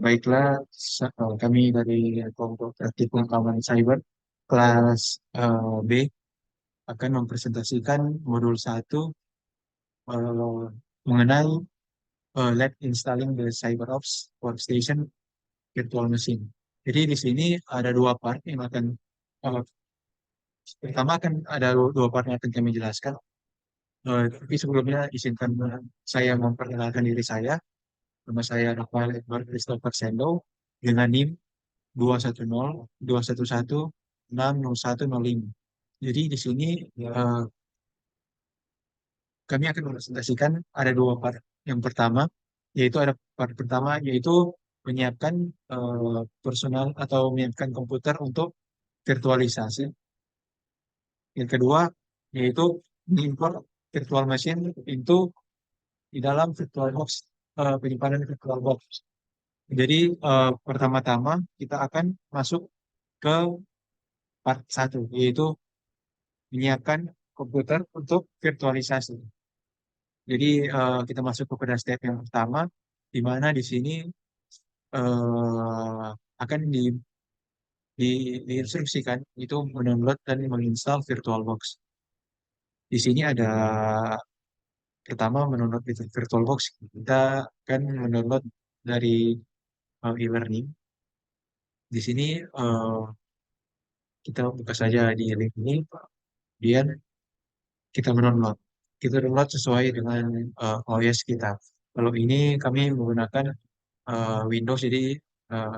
Baiklah, kami dari kelompok praktik pengetahuan cyber kelas B akan mempresentasikan modul satu eh, mengenai lab installing the CyberOps workstation virtual machine. Jadi di sini ada dua part yang akan pertama akan ada dua part yang akan kami jelaskan. Tapi sebelumnya izinkan saya memperkenalkan diri saya. Nama saya Rafael Edward Christopher Sendo dengan NIM 210 211 60105. Jadi di sini eh, kami akan mempresentasikan ada dua part. Yang pertama yaitu ada part pertama yaitu menyiapkan personal atau menyiapkan komputer untuk virtualisasi. Yang kedua yaitu mengimport virtual machine itu di dalam VirtualBox, penyimpanan VirtualBox. Jadi pertama-tama kita akan masuk ke part satu, yaitu menyiapkan komputer untuk virtualisasi. Jadi kita masuk kepada step yang pertama, di mana di sini akan diinstruksikan itu mendownload dan menginstal VirtualBox. Di sini ada pertama mendownload VirtualBox. Kita akan mendownload dari e-learning. Di sini kita buka saja di link ini, kemudian kita mendownload. Kita download sesuai dengan OS kita. Kalau ini kami menggunakan Windows, jadi eh,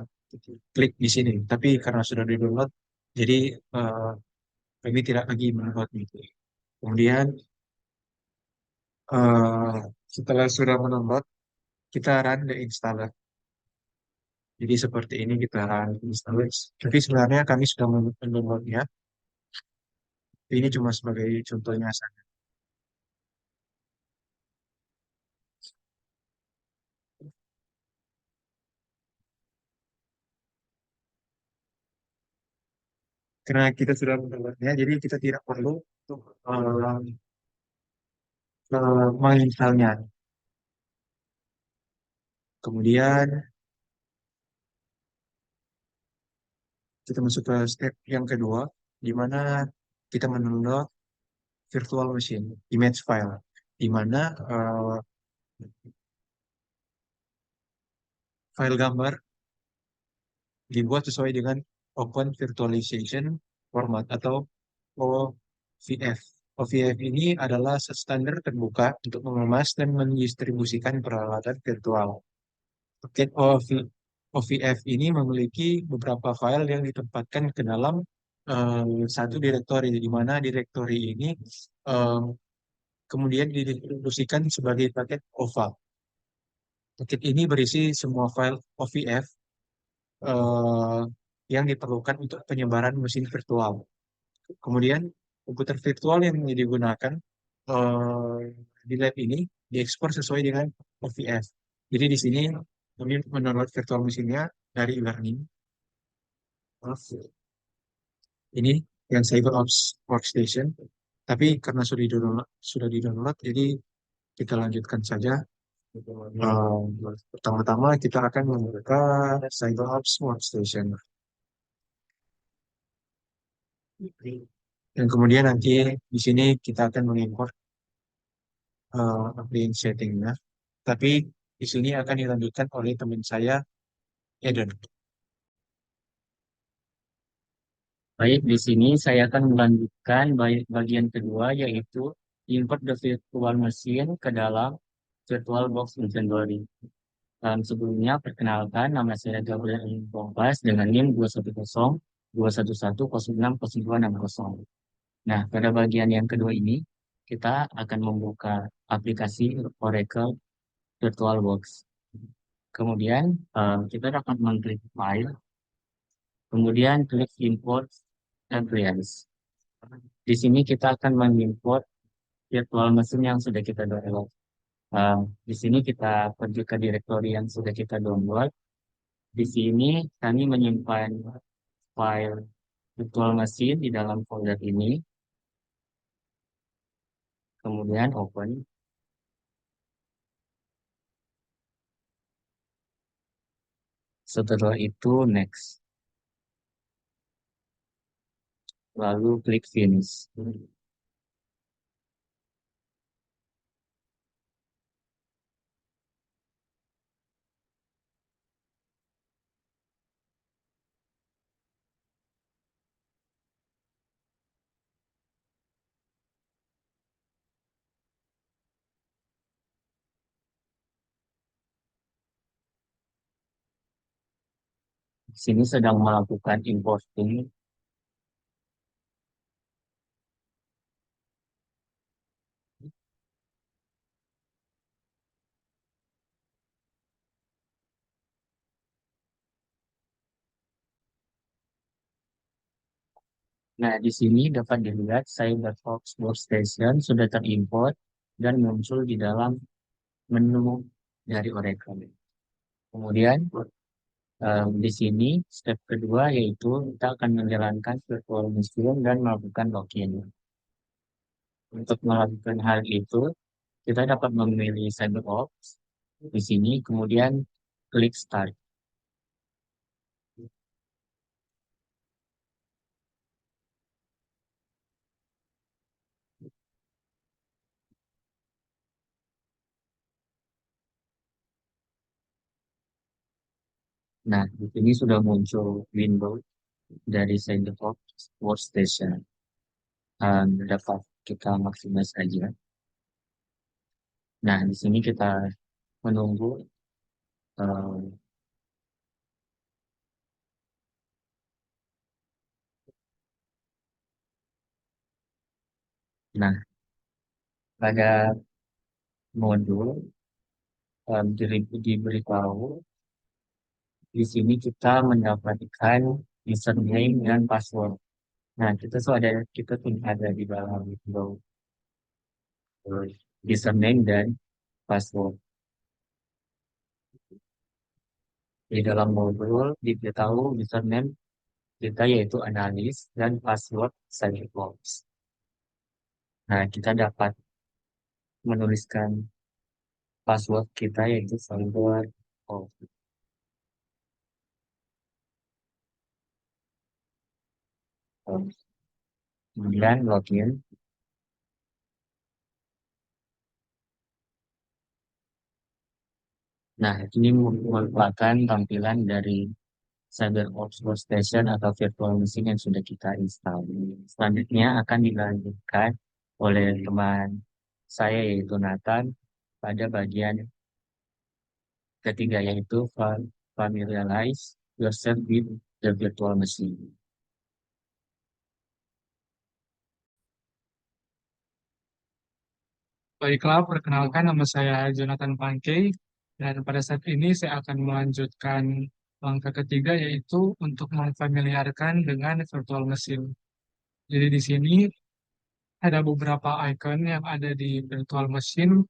klik di sini. Tapi karena sudah di-download, jadi kami tidak lagi mendownload itu. Kemudian eh, setelah sudah mendownload, kita run the installer. Jadi seperti ini kita run installer. Tapi sebenarnya kami sudah mendownloadnya. Ini cuma sebagai contohnya saja. Karena kita sudah mendownloadnya, jadi kita tidak perlu untuk menginstalnya. Kemudian kita masuk ke step yang kedua, di mana kita mendownload virtual machine, image file, di mana file gambar dibuat sesuai dengan Open Virtualization Format atau OVF. OVF ini adalah standar terbuka untuk mengemas dan mendistribusikan peralatan virtual. Paket OVF ini memiliki beberapa file yang ditempatkan ke dalam satu direktori, di mana direktori ini eh, kemudian didistribusikan sebagai paket OVA. Paket ini berisi semua file OVF eh, yang diperlukan untuk penyebaran mesin virtual. Kemudian komputer virtual yang digunakan eh, di lab ini diekspor sesuai dengan OVF. Jadi di sini kami mendownload virtual mesinnya dari e-learning. Ini yang CyberOps Workstation. Tapi karena sudah di-download, jadi kita lanjutkan saja. Pertama-tama kita akan membuka CyberOps Workstation. Dan kemudian nanti di sini kita akan mengimport update settingnya. Tapi di sini akan dilanjutkan oleh teman saya, Eden. Baik, di sini saya akan melanjutkan bagian kedua yaitu import the virtual machine ke dalam VirtualBox Inventory. Sebelumnya, perkenalkan nama saya Gabriel Bombas dengan NIM 210 211 060260. Nah, pada bagian yang kedua ini, kita akan membuka aplikasi Oracle VirtualBox. Kemudian, kita dapat mengklik File, kemudian klik Import Appliance. Di sini kita akan mengimport virtual mesin yang sudah kita download. Uh, di sini kita pergi ke direktori yang sudah kita download. Di sini kami menyimpan file virtual machine di dalam folder ini. Kemudian open. Setelah itu next, lalu klik finish. Sini sedang melakukan importing. Nah, di sini dapat dilihat CyberFox Workstation sudah terimport dan muncul di dalam menu dari Oracle. Kemudian, di sini step kedua yaitu kita akan menjalankan virtual machine dan melakukan login. Untuk melakukan hal itu, kita dapat memilih CyberOps di sini, kemudian klik Start. Nah, di sini sudah muncul window dari CyberOps Workstation. Dapat kita maksimal saja. Nah, di sini kita menunggu. eh, nah, pada modul diberitahu di sini kita mendapatkan username dan password. Nah, kita tuh ada di dalam window username dan password. Di dalam modul diberitahu username kita yaitu analis dan password cyberbox. Nah, kita dapat menuliskan password kita yaitu cyberbox. Kemudian login. Nah, ini merupakan tampilan dari CyberOps Workstation atau virtual machine yang sudah kita install. Selanjutnya akan dilanjutkan oleh teman saya yaitu Nathan pada bagian ketiga yaitu familiarize yourself with the virtual machine. Baiklah, perkenalkan nama saya Jonathan Pankey, dan pada saat ini saya akan melanjutkan langkah ketiga yaitu untuk memfamiliarkan dengan virtual machine. Jadi di sini ada beberapa icon yang ada di virtual machine,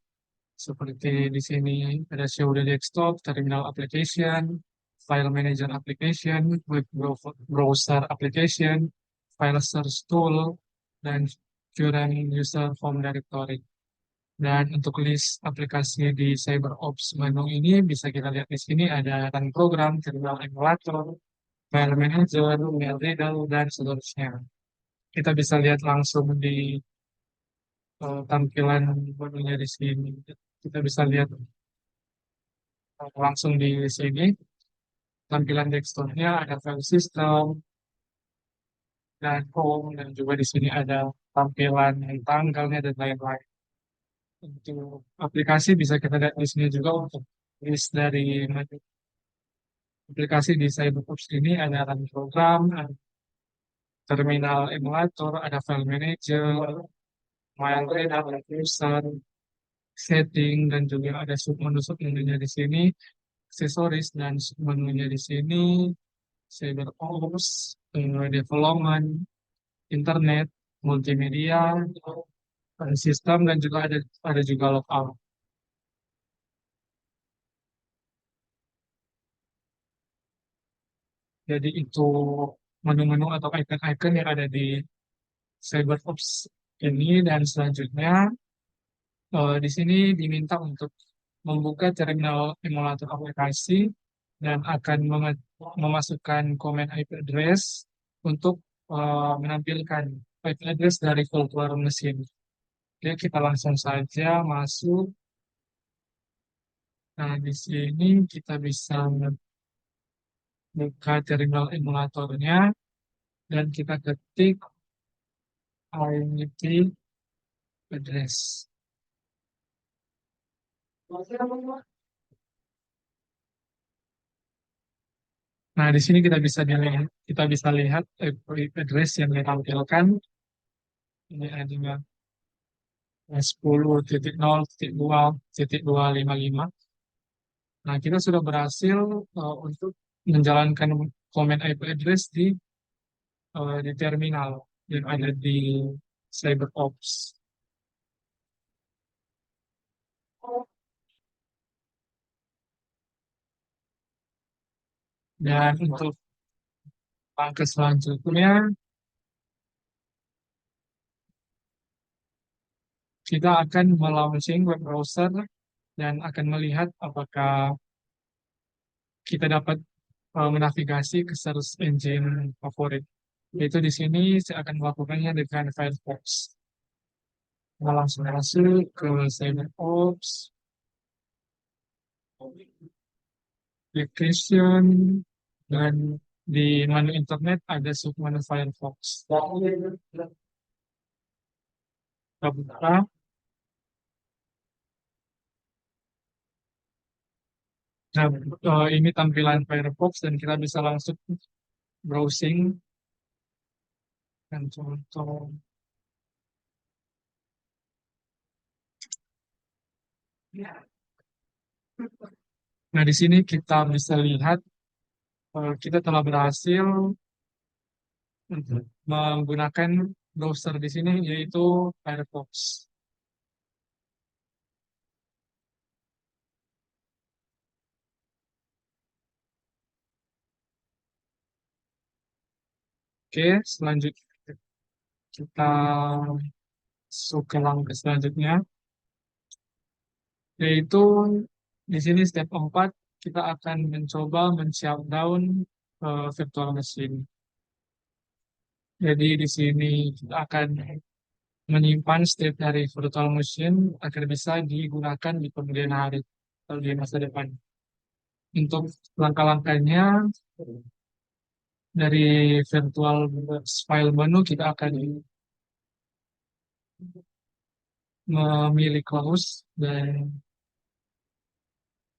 seperti di sini ada show the desktop, terminal application, file manager application, web browser application, file search tool, dan current user form directory. Dan untuk list aplikasi di CyberOps Bandung ini bisa kita lihat di sini ada run program, terminal emulator, file manager, mail reader, dan seterusnya. Kita bisa lihat langsung di tampilan menunya di sini. Kita bisa lihat langsung di sini tampilan desktopnya ada file system dan home, dan juga di sini ada tampilan tanggalnya dan lain-lain. Untuk aplikasi bisa kita lihat di sini juga untuk list dari aplikasi di CyberOps ini ada run program, ada terminal emulator, ada file manager, file reader, ada user, setting, dan juga ada submenu-submenunya di sini, aksesoris dan submenunya di sini, CyberOps, development, internet, multimedia, sistem, dan juga ada juga logout. Jadi itu menu-menu atau icon-icon yang ada di CyberOps ini, dan selanjutnya di sini diminta untuk membuka terminal emulator aplikasi dan akan memasukkan komen IP address untuk menampilkan IP address dari virtual machine. Oke, kita langsung saja masuk. Nah, di sini kita bisa buka terminal emulatornya dan kita ketik IP address. Nah, di sini kita bisa lihat IP address yang ditampilkan. Ini ada 10.0.2.255. Nah, kita sudah berhasil untuk menjalankan command IP address di terminal yang ada di CyberOps. Dan untuk langkah selanjutnya, kita akan melaunching web browser dan akan melihat apakah kita dapat menavigasi ke search engine favorit. Yaitu di sini saya akan melakukannya dengan Firefox. Kita langsung masuk ke CyberOps, application, dan di menu internet ada submenu Firefox. Kita buka. Nah, ini tampilan Firefox dan kita bisa langsung browsing dan contoh. Nah, di sini kita bisa lihat kita telah berhasil menggunakan browser di sini yaitu Firefox. Oke, selanjutnya kita masuk ke langkah selanjutnya, yaitu di sini step 4 kita akan mencoba men-shutdown virtual machine. Jadi di sini kita akan menyimpan state dari virtual machine agar bisa digunakan di kemudian hari atau di masa depan. Untuk langkah-langkahnya, dari virtual file menu kita akan memilih close dan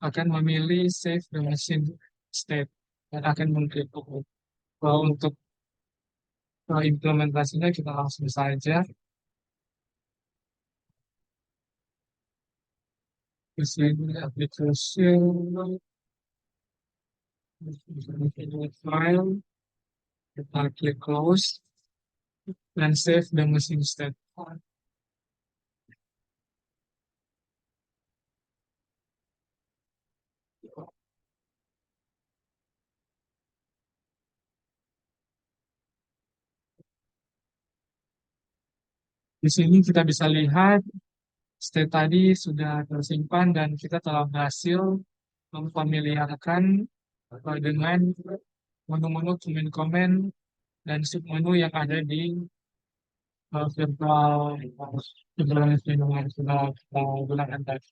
akan memilih save the machine state dan akan mengklik OK. Kalau untuk implementasinya kita langsung saja di sini application file, kita klik close dan save the machine state. Di sini kita bisa lihat state tadi sudah tersimpan dan kita telah berhasil memfamiliarkan dengan menu-menu komen-komen dan submenu yang ada di virtual machine yang sudah kita gunakan tadi.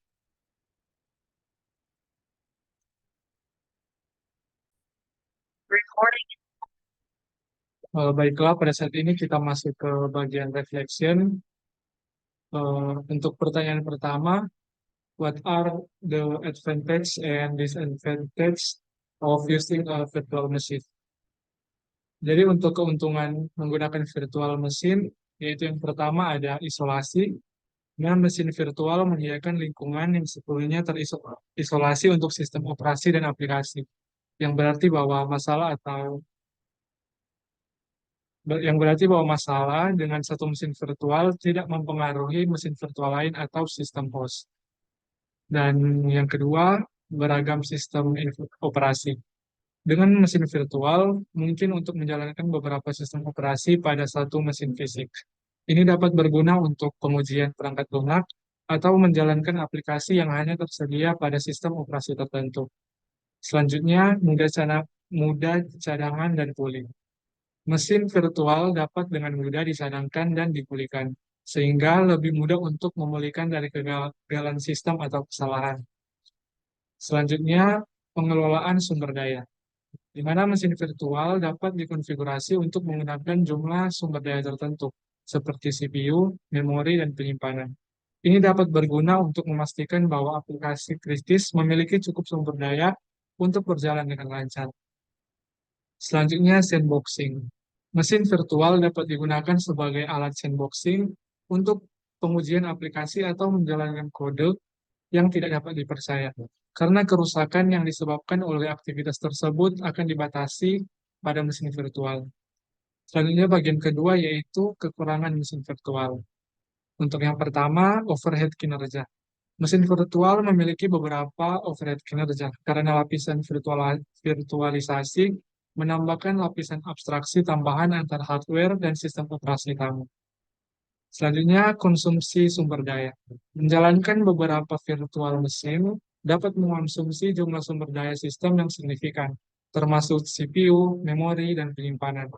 Baiklah, pada saat ini kita masuk ke bagian reflection. Untuk pertanyaan pertama, what are the advantage and disadvantage of using a virtual machine? Jadi untuk keuntungan menggunakan virtual machine, yaitu yang pertama ada isolasi. Dengan mesin virtual menyediakan lingkungan yang sepenuhnya terisolasi untuk sistem operasi dan aplikasi, yang berarti bahwa masalah dengan satu mesin virtual tidak mempengaruhi mesin virtual lain atau sistem host. Dan yang kedua, beragam sistem operasi. Dengan mesin virtual, mungkin untuk menjalankan beberapa sistem operasi pada satu mesin fisik. Ini dapat berguna untuk pengujian perangkat lunak atau menjalankan aplikasi yang hanya tersedia pada sistem operasi tertentu. Selanjutnya, mudah cadangan dan pulih. Mesin virtual dapat dengan mudah disadangkan dan dipulihkan, sehingga lebih mudah untuk memulihkan dari kegagalan sistem atau kesalahan. Selanjutnya, pengelolaan sumber daya, di mana mesin virtual dapat dikonfigurasi untuk menggunakan jumlah sumber daya tertentu, seperti CPU, memori, dan penyimpanan. Ini dapat berguna untuk memastikan bahwa aplikasi kritis memiliki cukup sumber daya untuk berjalan dengan lancar. Selanjutnya, sandboxing. Mesin virtual dapat digunakan sebagai alat sandboxing untuk pengujian aplikasi atau menjalankan kode yang tidak dapat dipercaya. Karena kerusakan yang disebabkan oleh aktivitas tersebut akan dibatasi pada mesin virtual. Selanjutnya bagian kedua yaitu kekurangan mesin virtual. Untuk yang pertama, overhead kinerja. Mesin virtual memiliki beberapa overhead kinerja karena lapisan virtualisasi menambahkan lapisan abstraksi tambahan antara hardware dan sistem operasi utama. Selanjutnya, konsumsi sumber daya. Menjalankan beberapa virtual mesin dapat mengonsumsi jumlah sumber daya sistem yang signifikan, termasuk CPU, memori, dan penyimpanan.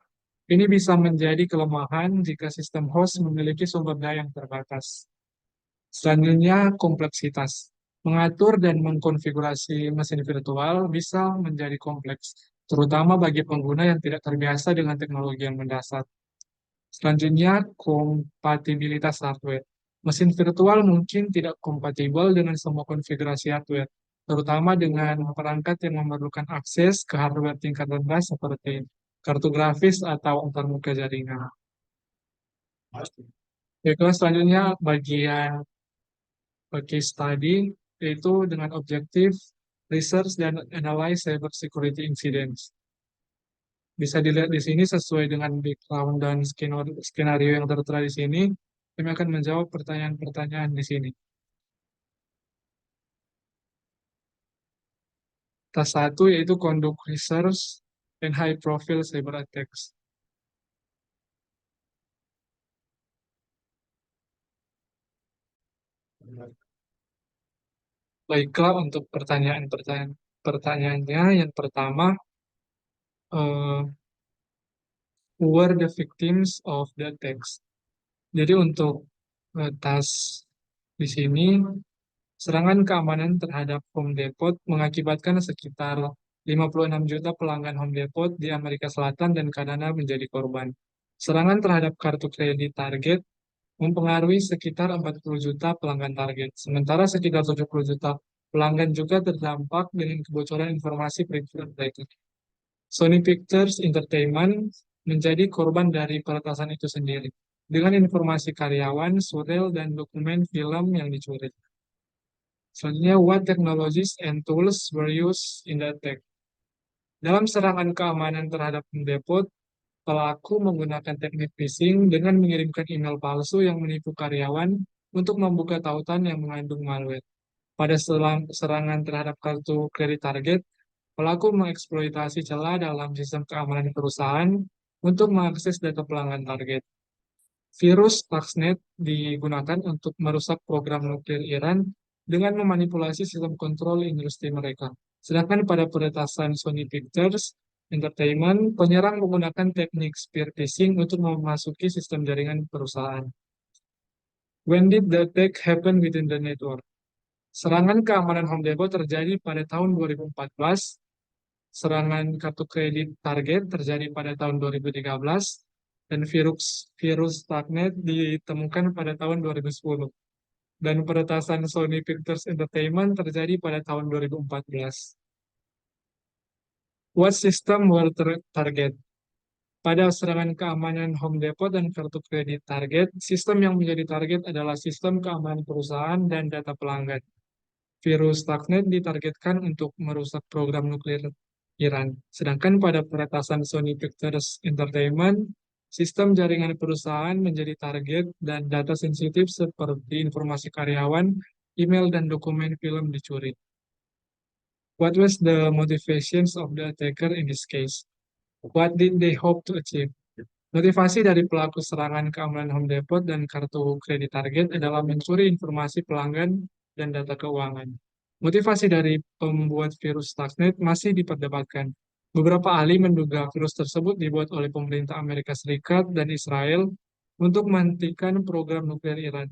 Ini bisa menjadi kelemahan jika sistem host memiliki sumber daya yang terbatas. Selanjutnya, kompleksitas. Mengatur dan mengkonfigurasi mesin virtual bisa menjadi kompleks, terutama bagi pengguna yang tidak terbiasa dengan teknologi yang mendasar. Selanjutnya, kompatibilitas hardware. Mesin virtual mungkin tidak kompatibel dengan semua konfigurasi hardware, terutama dengan perangkat yang memerlukan akses ke hardware tingkat rendah seperti kartu grafis atau antarmuka jaringan. Baiklah, selanjutnya bagian case study, yaitu dengan objektif research dan analyze cyber security incidents. Bisa dilihat di sini sesuai dengan background dan skenario yang tertera di sini, kami akan menjawab pertanyaan-pertanyaan di sini. Task 1 yaitu conduct research and high profile cyber attacks. Baiklah, untuk pertanyaannya yang pertama, who were the victims of the attacks? Jadi untuk task di sini, serangan keamanan terhadap Home Depot mengakibatkan sekitar 56 juta pelanggan Home Depot di Amerika Selatan dan Kanada menjadi korban. Serangan terhadap kartu kredit Target mempengaruhi sekitar 40 juta pelanggan Target, sementara sekitar 70 juta pelanggan juga terdampak dengan kebocoran informasi pribadi mereka. Sony Pictures Entertainment menjadi korban dari peretasan itu sendiri, dengan informasi karyawan, surel, dan dokumen film yang dicuri. Selanjutnya, what technologies and tools were used in the attack? Dalam serangan keamanan terhadap Depot, pelaku menggunakan teknik phishing dengan mengirimkan email palsu yang menipu karyawan untuk membuka tautan yang mengandung malware. Pada serangan terhadap kartu kredit Target, pelaku mengeksploitasi celah dalam sistem keamanan perusahaan untuk mengakses data pelanggan Target. Virus Stuxnet digunakan untuk merusak program nuklir Iran dengan memanipulasi sistem kontrol industri mereka. Sedangkan pada peretasan Sony Pictures Entertainment, penyerang menggunakan teknik spear phishing untuk memasuki sistem jaringan perusahaan. When did the attack happen within the network? Serangan keamanan Home Depot terjadi pada tahun 2014, serangan kartu kredit Target terjadi pada tahun 2013, dan virus Stuxnet ditemukan pada tahun 2010. Dan peretasan Sony Pictures Entertainment terjadi pada tahun 2014. What system were target? Pada serangan keamanan Home Depot dan kartu kredit Target, sistem yang menjadi target adalah sistem keamanan perusahaan dan data pelanggan. Virus Stuxnet ditargetkan untuk merusak program nuklir Iran. Sedangkan pada peretasan Sony Pictures Entertainment, sistem jaringan perusahaan menjadi target dan data sensitif seperti informasi karyawan, email, dan dokumen film dicuri. What was the motivations of the attacker in this case? What did they hope to achieve? Motivasi dari pelaku serangan keamanan Home Depot dan kartu kredit Target adalah mencuri informasi pelanggan dan data keuangan. Motivasi dari pembuat virus Stuxnet masih diperdebatkan. Beberapa ahli menduga virus tersebut dibuat oleh pemerintah Amerika Serikat dan Israel untuk menghentikan program nuklir Iran.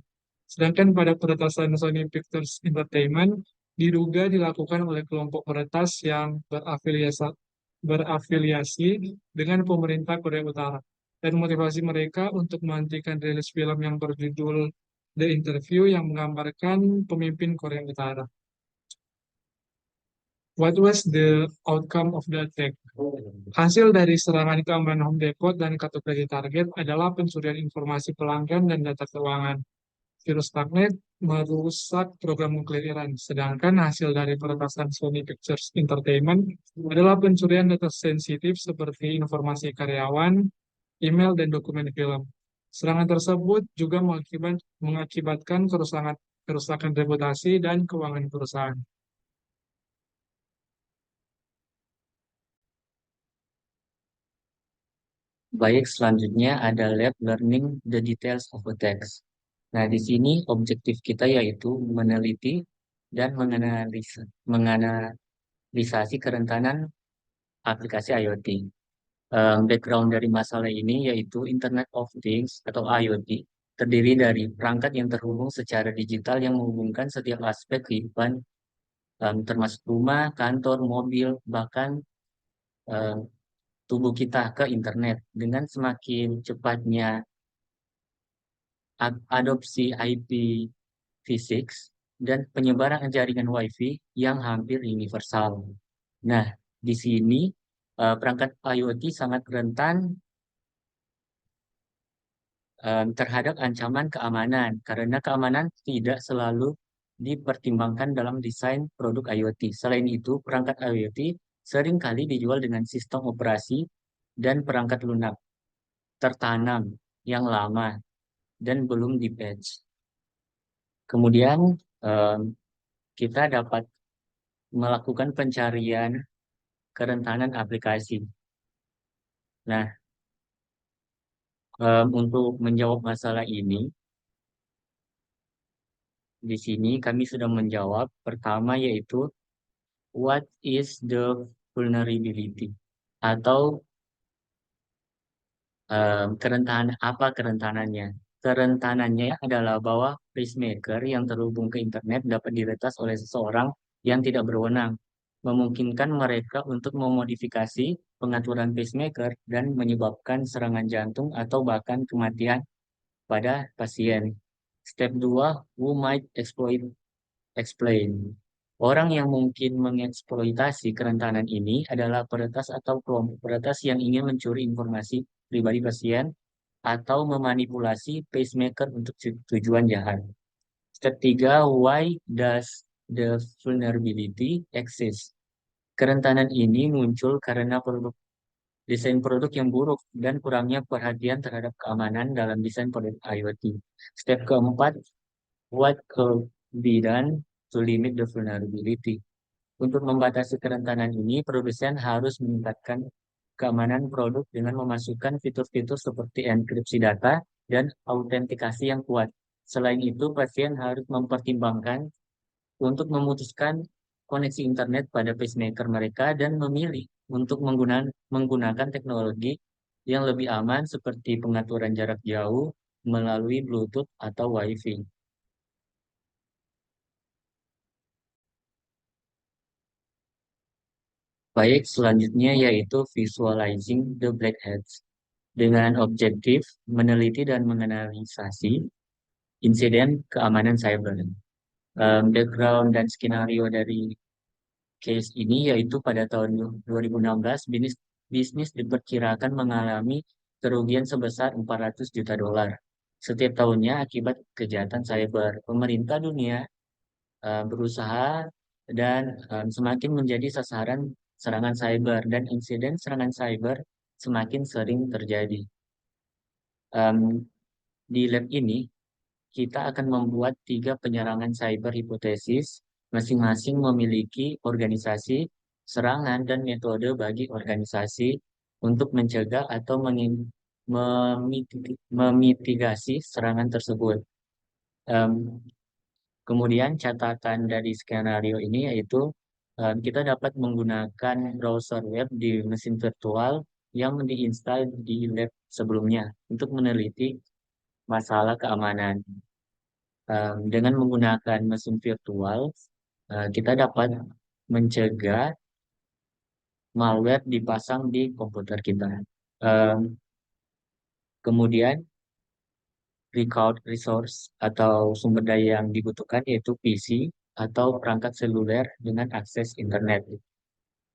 Sedangkan pada peretasan Sony Pictures Entertainment diduga dilakukan oleh kelompok peretas yang berafiliasi dengan pemerintah Korea Utara. Dan motivasi mereka untuk menghentikan rilis film yang berjudul The Interview yang menggambarkan pemimpin Korea Utara. What was the outcome of the attack? Hasil dari serangan keamanan Home Depot dan kartu target adalah pencurian informasi pelanggan dan data keuangan. Virus Darknet merusak program nuklir Iran, sedangkan hasil dari peretasan Sony Pictures Entertainment adalah pencurian data sensitif seperti informasi karyawan, email, dan dokumen film. Serangan tersebut juga mengakibatkan kerusakan reputasi dan keuangan perusahaan. Baik, selanjutnya ada lab learning the details of a text. Nah, di sini objektif kita yaitu meneliti dan menganalisasi kerentanan aplikasi IoT. Background dari masalah ini yaitu Internet of Things atau IoT terdiri dari perangkat yang terhubung secara digital yang menghubungkan setiap aspek kehidupan, termasuk rumah, kantor, mobil, bahkan em, tubuh kita ke internet. Dengan semakin cepatnya adopsi IP v6 dan penyebaran jaringan Wi-Fi yang hampir universal. Nah, di sini perangkat IoT sangat rentan terhadap ancaman keamanan karena keamanan tidak selalu dipertimbangkan dalam desain produk IoT. Selain itu, perangkat IoT seringkali dijual dengan sistem operasi dan perangkat lunak tertanam yang lama dan belum di-patch. Kemudian em, kita dapat melakukan pencarian kerentanan aplikasi. Nah, untuk menjawab masalah ini, di sini kami sudah menjawab pertama yaitu what is the vulnerability atau kerentanan apa kerentanannya? Kerentanannya adalah bahwa pacemaker yang terhubung ke internet dapat diretas oleh seseorang yang tidak berwenang, memungkinkan mereka untuk memodifikasi pengaturan pacemaker dan menyebabkan serangan jantung atau bahkan kematian pada pasien. Step 2, who might exploit explain. Orang yang mungkin mengeksploitasi kerentanan ini adalah peretas atau kelompok peretas yang ingin mencuri informasi pribadi pasien atau memanipulasi pacemaker untuk tujuan jahat. Step 3, why does the vulnerability exist? Kerentanan ini muncul karena desain produk yang buruk dan kurangnya perhatian terhadap keamanan dalam desain produk IoT. Step keempat, what could be done to limit the vulnerability? Untuk membatasi kerentanan ini, produsen harus meningkatkan keamanan produk dengan memasukkan fitur-fitur seperti enkripsi data dan autentikasi yang kuat. Selain itu, pasien harus mempertimbangkan untuk memutuskan koneksi internet pada pacemaker mereka dan memilih untuk menggunakan teknologi yang lebih aman seperti pengaturan jarak jauh melalui Bluetooth atau Wi-Fi. Baik, selanjutnya yaitu visualizing the black hats dengan objektif meneliti dan menganalisasi insiden keamanan cyber. Background dan skenario dari case ini yaitu pada tahun 2016 bisnis diperkirakan mengalami kerugian sebesar 400 juta dolar setiap tahunnya akibat kejahatan cyber. Pemerintah dunia berusaha dan semakin menjadi sasaran serangan cyber dan insiden serangan cyber semakin sering terjadi. Em, di lab ini kita akan membuat 3 penyerangan cyber hipotesis, masing-masing memiliki organisasi, serangan, dan metode bagi organisasi untuk mencegah atau memitigasi serangan tersebut. Em, Kemudian catatan dari skenario ini yaitu kita dapat menggunakan browser web di mesin virtual yang diinstal di lab sebelumnya untuk meneliti masalah keamanan. Dengan menggunakan mesin virtual, kita dapat mencegah malware dipasang di komputer kita. Em, Kemudian record resource atau sumber daya yang dibutuhkan yaitu PC atau perangkat seluler dengan akses internet.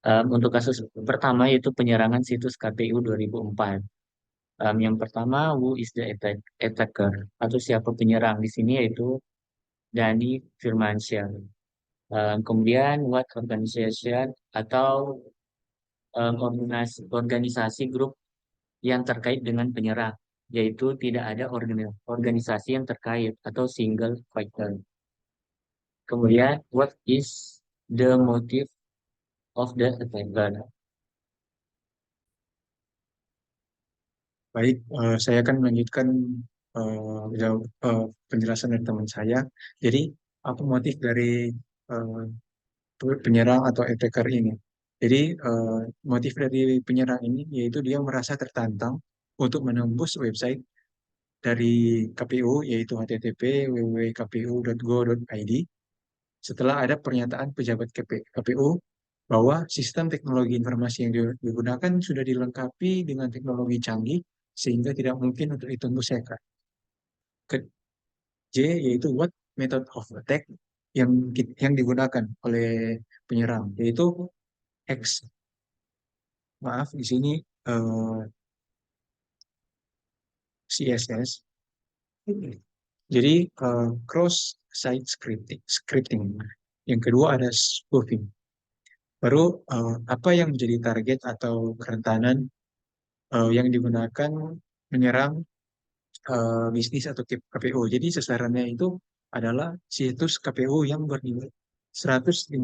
Untuk kasus pertama yaitu penyerangan situs KPU 2004. Yang pertama, who is the attacker atau siapa penyerang di sini yaitu Dani Firmansyah. Kemudian what organization atau organisasi grup yang terkait dengan penyerang, yaitu tidak ada organisasi yang terkait atau single factor. Kemudian, what is the motive of the attacker? Baik, saya akan melanjutkan penjelasan dari teman saya. Jadi, apa motif dari eh, penyerang atau attacker ini? Jadi, motif dari penyerang ini yaitu dia merasa tertantang untuk menembus website dari KPU, yaitu http www.kpu.go.id, setelah ada pernyataan pejabat KPU bahwa sistem teknologi informasi yang digunakan sudah dilengkapi dengan teknologi canggih sehingga tidak mungkin untuk ditembus hacker. Ke J yaitu what method of attack yang digunakan oleh penyerang, yaitu X. Maaf, di sini eh, CSS. Jadi cross site scripting. Yang kedua ada spoofing. Baru apa yang menjadi target atau kerentanan yang digunakan menyerang bisnis atau KPU. Jadi sasarannya itu adalah situs KPU yang bernilai 152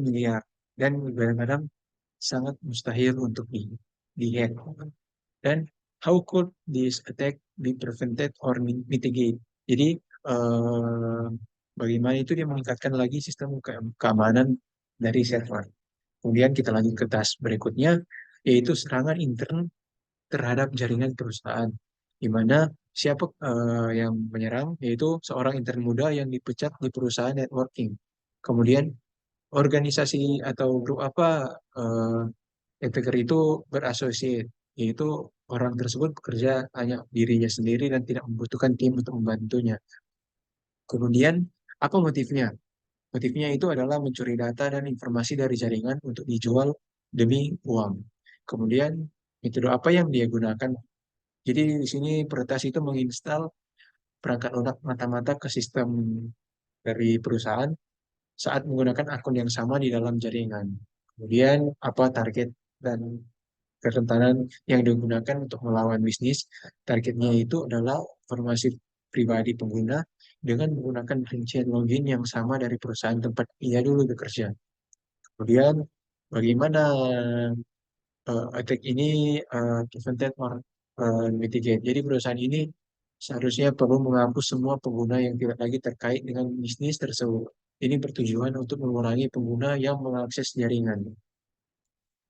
miliar dan kadang-kadang sangat mustahil untuk di-hack. Dan how could this attack be prevented or mitigate? Jadi eh, bagaimana itu dia meningkatkan lagi sistem keamanan dari server. Kemudian kita lanjut ke task berikutnya, yaitu serangan intern terhadap jaringan perusahaan, di mana siapa yang menyerang, yaitu seorang intern muda yang dipecat di perusahaan networking. Kemudian organisasi atau grup apa attacker itu berasosiat, yaitu orang tersebut bekerja hanya dirinya sendiri dan tidak membutuhkan tim untuk membantunya. Kemudian apa motifnya? Motifnya itu adalah mencuri data dan informasi dari jaringan untuk dijual demi uang. Kemudian metode apa yang dia gunakan? Jadi di sini peretas itu menginstal perangkat lunak mata-mata ke sistem dari perusahaan saat menggunakan akun yang sama di dalam jaringan. Kemudian apa target dan kerentanan yang digunakan untuk melawan bisnis? Targetnya itu adalah informasi pribadi pengguna dengan menggunakan rincian login yang sama dari perusahaan tempat ia dulu bekerja. Kemudian bagaimana attack ini prevented or mitigate. Jadi perusahaan ini seharusnya perlu menghapus semua pengguna yang tidak lagi terkait dengan bisnis tersebut. Ini bertujuan untuk mengurangi pengguna yang mengakses jaringan.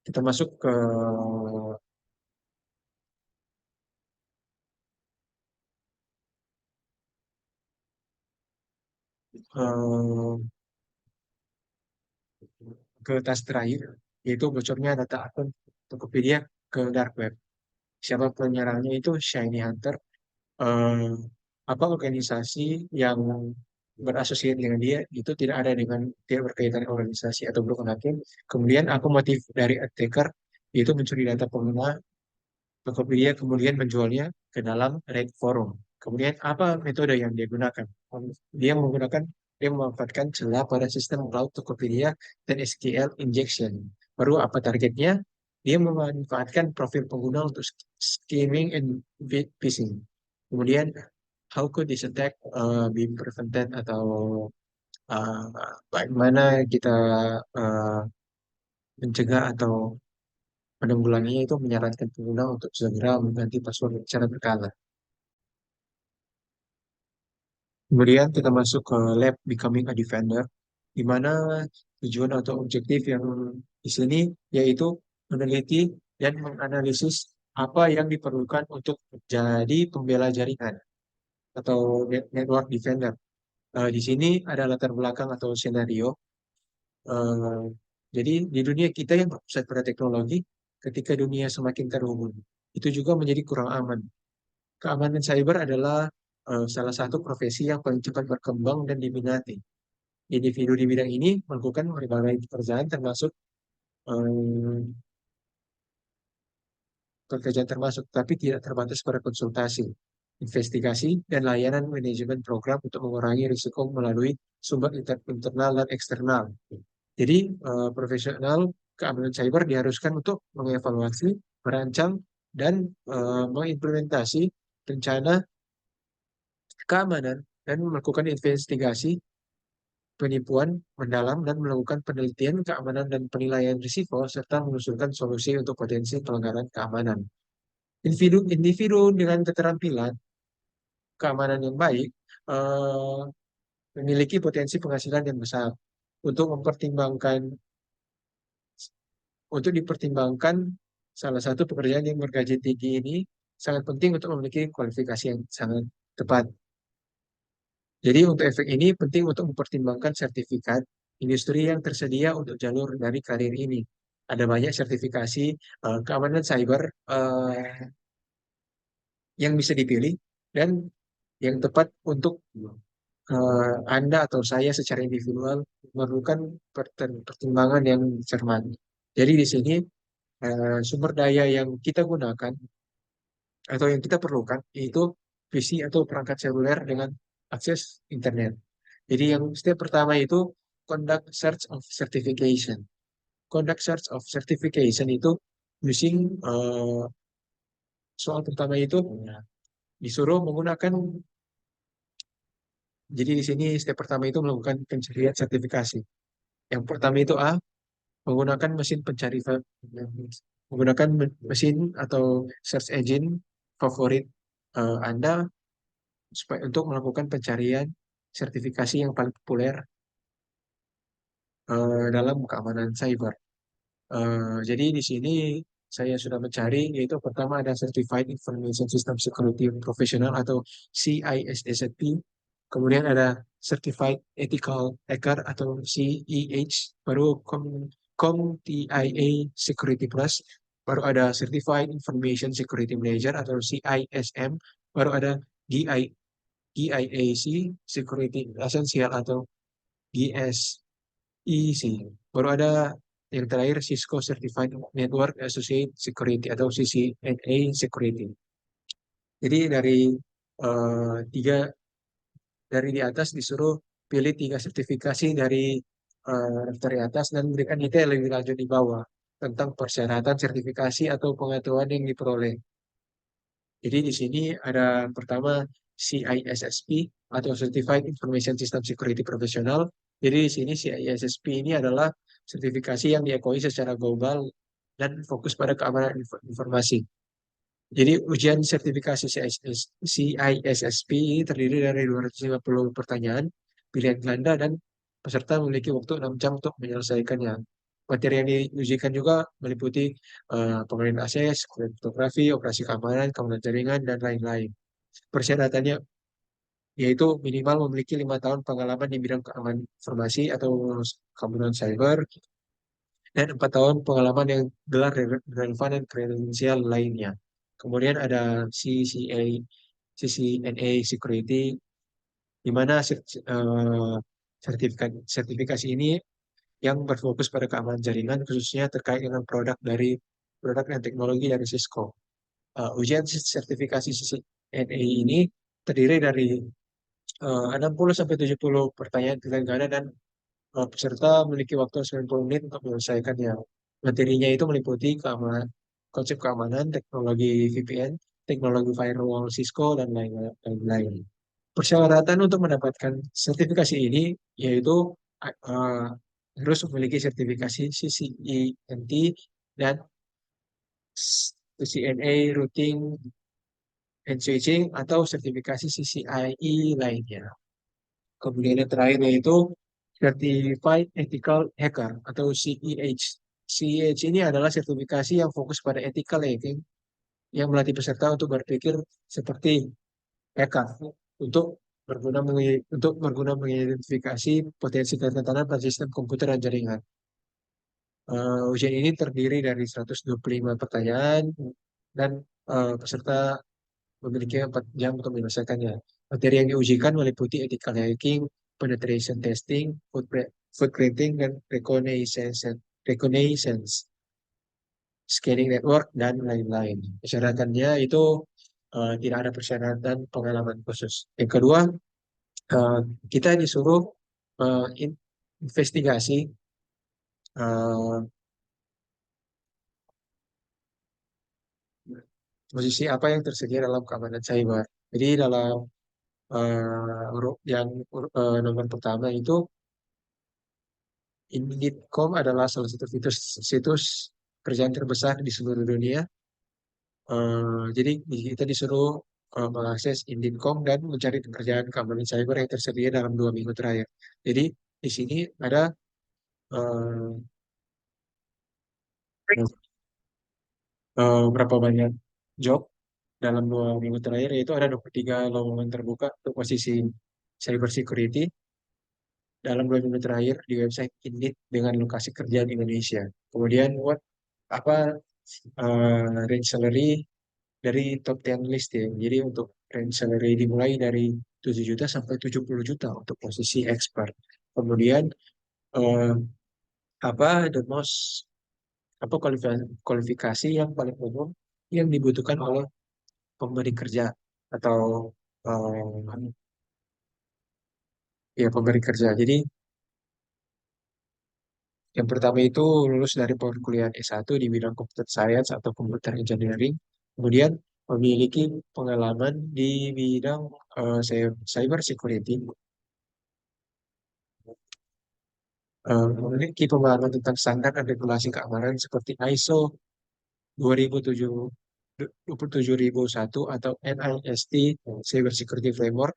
Kita masuk eh, ke tas terakhir, yaitu bocornya data akun Tokopedia ke dark web. Siapa penyerangnya itu Shiny Hunter. eh, apa organisasi yang berasosiasi dengan dia itu tidak berkaitan dengan organisasi atau broken hakim. Kemudian apa motif dari attacker yaitu mencuri data pengguna Tokopedia kemudian menjualnya ke dalam Reddit forum. Kemudian apa metode yang dia gunakan? Dia menggunakan dia memanfaatkan celah pada sistem cloud Tokopedia dan SQL injection. Baru apa targetnya? Dia memanfaatkan profil pengguna untuk skimming and phishing. Kemudian how could this attack be prevented atau uh, bagaimana kita uh, mencegah atau menanggulanginya itu menyarankan pengguna untuk segera mengganti password secara berkala. Kemudian kita masuk ke lab Becoming a Defender, di mana tujuan atau objektif yang di sini yaitu meneliti dan menganalisis apa yang diperlukan untuk menjadi pembela jaringan atau network defender. Di sini ada latar belakang atau skenario. Eh, jadi di dunia kita yang berpusat pada teknologi, ketika dunia semakin terhubung, itu juga menjadi kurang aman. Keamanan cyber adalah salah satu profesi yang paling cepat berkembang dan diminati. Individu di bidang ini melakukan berbagai pekerjaan tapi tidak terbatas pada konsultasi, investigasi, dan layanan manajemen program untuk mengurangi risiko melalui sumber internal dan eksternal. Jadi, profesional keamanan cyber diharuskan untuk mengevaluasi, merancang, dan mengimplementasi rencana keamanan dan melakukan investigasi penipuan mendalam dan melakukan penelitian keamanan dan penilaian risiko serta mengusulkan solusi untuk potensi pelanggaran keamanan. Individu dengan keterampilan keamanan yang baik eh, memiliki potensi penghasilan yang besar untuk mempertimbangkan untuk dipertimbangkan salah satu pekerjaan yang bergaji tinggi ini sangat penting untuk memiliki kualifikasi yang sangat tepat. Jadi untuk efek ini penting untuk mempertimbangkan sertifikat industri yang tersedia untuk jalur dari karir ini. Ada banyak sertifikasi keamanan cyber yang bisa dipilih dan yang tepat untuk Anda atau saya secara individual memerlukan pertimbangan yang cermat. Jadi di sini sumber daya yang kita gunakan atau yang kita perlukan yaitu PC atau perangkat seluler dengan akses internet. Jadi yang step pertama itu conduct search of certification. Conduct search of certification itu using soal pertama itu disuruh menggunakan. Jadi di sini step pertama itu melakukan pencarian sertifikasi. Yang pertama itu A, menggunakan mesin pencari menggunakan mesin atau search engine favorit Anda supaya untuk melakukan pencarian sertifikasi yang paling populer dalam keamanan cyber. Jadi di sini saya sudah mencari yaitu pertama ada Certified Information System Security Professional atau CISSP. Kemudian ada Certified Ethical Hacker atau CEH, baru CompTIA Security Plus, baru ada Certified Information Security Manager atau CISM, baru ada GI, GIAC Security Essential atau GSEC. Baru ada yang terakhir Cisco Certified Network Associate Security atau CCNA Security. Jadi tiga dari di atas disuruh pilih tiga sertifikasi dari atas dan berikan detail lebih lanjut di bawah tentang persyaratan sertifikasi atau pengetahuan yang diperoleh. Jadi di sini ada pertama CISSP atau Certified Information System Security Professional. Jadi di sini CISSP ini adalah sertifikasi yang diakui secara global dan fokus pada keamanan informasi. Jadi ujian sertifikasi CISSP ini terdiri dari 250 pertanyaan, pilihan ganda, dan peserta memiliki waktu 6 jam untuk menyelesaikannya. Materi yang diujikan juga meliputi pengenalan akses, kriptografi, operasi keamanan jaringan, dan lain-lain. Persyaratannya yaitu minimal memiliki 5 tahun pengalaman di bidang keamanan informasi atau keamanan cyber, dan 4 tahun pengalaman yang gelar relevan dan kredensial lainnya. Kemudian ada CCNA Security, di mana sertifikasi ini yang berfokus pada keamanan jaringan, khususnya terkait dengan produk dan teknologi dari Cisco. Ujian sertifikasi CCNA ini terdiri dari 60-70 pertanyaan pilihan ganda dan peserta memiliki waktu 90 menit untuk menyelesaikannya. Materinya itu meliputi konsep keamanan, teknologi VPN, teknologi firewall Cisco, dan lain-lain. Persyaratan untuk mendapatkan sertifikasi ini yaitu uh, harus memiliki sertifikasi CCENT dan CCNA Routing and Switching atau sertifikasi CCIE lainnya. Kemudian yang terakhir yaitu Certified Ethical Hacker atau CEH. CEH ini adalah sertifikasi yang fokus pada ethical hacking yang melatih peserta untuk berpikir seperti hacker untuk berguna mengidentifikasi potensi kerentanan pada sistem komputer dan jaringan. Ujian ini terdiri dari 125 pertanyaan dan peserta memiliki 4 jam untuk menyelesaikannya. Materi yang diujikan meliputi ethical hacking, penetration testing, footprinting, dan reconnaissance, scanning network, dan lain-lain. Persyaratannya itu tidak ada persyaratan pengalaman khusus. Yang kedua, eh, kita disuruh investigasi eh, posisi apa yang tersedia dalam keamanan cyber. Jadi dalam nomor pertama itu Indeed.com adalah salah satu situs kerjaan terbesar di seluruh dunia. Jadi kita disuruh mengakses Indeed.com dan mencari pekerjaan keamanan cyber yang tersedia dalam 2 minggu terakhir. Jadi di sini ada eh, berapa banyak job dalam 2 minggu terakhir, yaitu ada 23 lowongan terbuka untuk posisi cyber security dalam 2 minggu terakhir di website Indeed dengan lokasi kerja di Indonesia. Kemudian apa range salary dari top 10 list ya. Jadi untuk range salary dimulai dari 7 juta sampai 70 juta untuk posisi expert. Kemudian eh, the most kualifikasi yang paling umum yang dibutuhkan oleh pemberi kerja atau eh, ya pemberi kerja. Jadi yang pertama itu lulus dari perkuliahan S1 di bidang computer science atau computer engineering, kemudian memiliki pengalaman di bidang cyber security, memiliki pengalaman tentang standar dan regulasi keamanan seperti ISO 2007 27001 atau NIST Cyber Security Framework,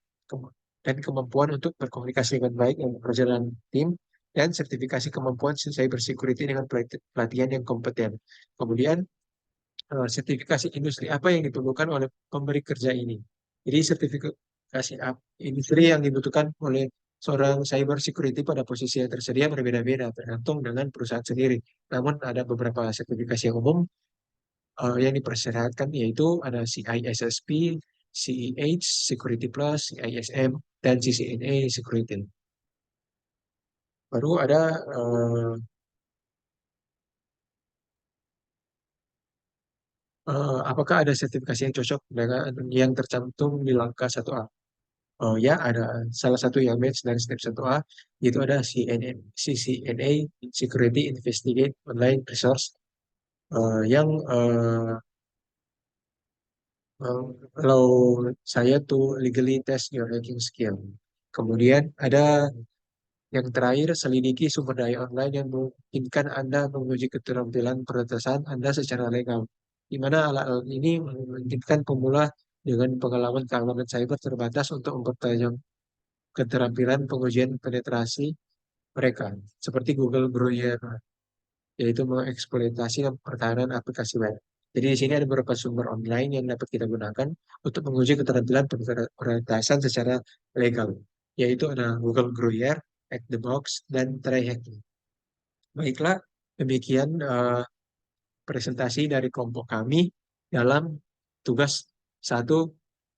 dan kemampuan untuk berkomunikasi dengan baik dan bekerja dalam tim, dan sertifikasi kemampuan cyber security dengan pelatihan yang kompeten. Kemudian sertifikasi industri apa yang diperlukan oleh pemberi kerja ini. Jadi sertifikasi industri yang dibutuhkan oleh seorang cyber security pada posisi yang tersedia berbeda-beda tergantung dengan perusahaan sendiri. Namun ada beberapa sertifikasi yang umum yang dipersyaratkan, yaitu ada CISSP, CEH, Security Plus, CISM, dan CCNA Security. Baru ada apakah ada sertifikasi yang cocok dengan yang tercantum di langkah 1A? Oh ya, ada salah satu yang match dari step 1A, yaitu ada CCNA, Security Investigate Online Resource, yang kalau saya tuh legally test your hacking skill. Kemudian ada yang terakhir, selidiki sumber daya online yang memungkinkan Anda menguji keterampilan peretasan Anda secara legal. Di mana alat-alat ini memungkinkan pemula dengan pengalaman keamanan cyber terbatas untuk mempertajam keterampilan pengujian penetrasi mereka, seperti Google Groyer, yaitu mengeksploitasi dan pertahanan aplikasi web. Jadi di sini ada beberapa sumber online yang dapat kita gunakan untuk menguji keterampilan peretasan secara legal, yaitu ada Google Groyer, Hack the Box, dan TryHack. Baiklah, demikian presentasi dari kelompok kami dalam tugas 1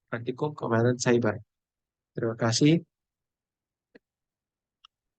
praktikum keamanan cyber. Terima kasih.